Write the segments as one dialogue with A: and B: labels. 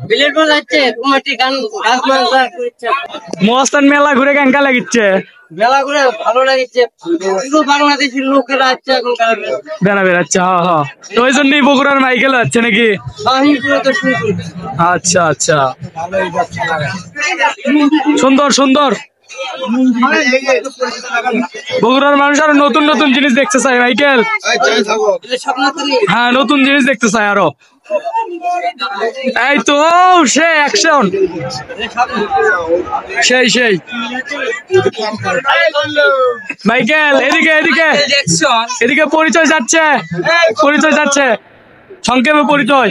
A: বিলেট বাজাচ্ছে কুমাটি গান গাছ মাংসা করছে
B: মস্তান মেলা ঘুরে কেঙ্কা লাগিচ্ছে
A: মেলা ঘুরে ভালো লাগছে শুধু বাংলাদেশের লোকেরা আছে এখন
B: বেড়া বেড়াচ্ছে হ্যাঁ হ্যাঁ তো ওই জন্যই বগুড়ার মাইকেল হচ্ছে নাকি
A: আমি পুরো তো শুনছি
B: আচ্ছা আচ্ছা সুন্দর সুন্দর বগুড়ার মানুষ আরো নতুন নতুন জিনিস দেখতে চায় মাইকেল হ্যাঁ নতুন জিনিস দেখতে চায় আরো এই তো সে অ্যাকশন সেই সেই মাইকেল এদিকে এদিকে এদিকে পরিচয় যাচ্ছে সংক্ষেপে পরিচয়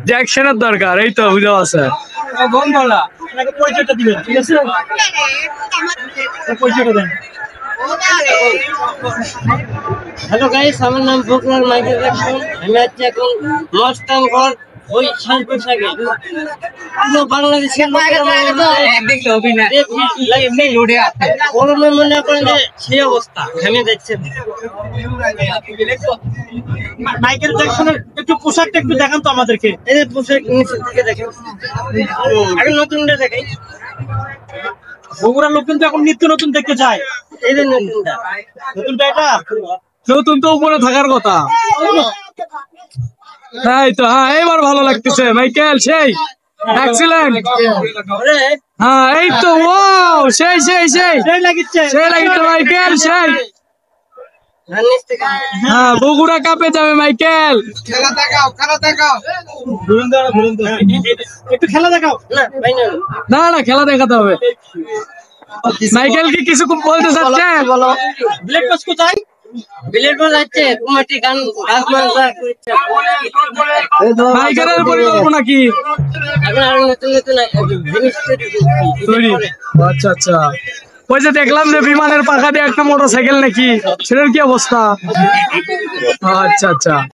B: জ্যাকসনের দরকার এই তো বুঝা আছে
A: পরিচয়টা দিবেন ঠিক আছে পরিচয়টা দেন হ্যালো গাইস আমার নাম বগুড়ার মাইকেল জ্যাকসন আমি আছি এখন মস্তান ঘর ওই শালপুর সাগে বাংলাদেশের মনে করেন যে সেই অবস্থা আমি দেখছেন মাইকেল জ্যাকসনের একটু পোশাকটা একটু দেখান তো আমাদেরকে এই যে পোশাক নিচের দিকে দেখেন আগে নতুনটা দেখাই বগুড়ার লোক কিন্তু এখন নিত্য নতুন দেখতে যায় এই যে নতুনটা এটা
B: নতুন তো উপরে থাকার কথা তাই তো হ্যাঁ এবার ভালো লাগতেছে মাইকেল সেই এক্সিলেন্ট হ্যাঁ এই তো ও সেই সেই সেই লাগিচ্ছে মাইকেল সেই হ্যাঁ বগুড়া কাপে যাবে মাইকেল
A: একটু খেলা দেখাও
B: না না খেলা দেখাতে হবে মাইকেল কি কিছু বলতে চাচ্ছে বলো
A: ব্লেড পাস কোথায় বিলেট বাজাচ্ছে কুমাটি গান গাছ মাংসা করছে
B: মাইকেলের পরিকল্পনা কি
A: এখন আরো নতুন নতুন জিনিস
B: তৈরি আচ্ছা আচ্ছা ওই যে দেখলাম যে বিমানের পাখা দিয়ে একটা মোটরসাইকেল নাকি সেটার কি অবস্থা আচ্ছা আচ্ছা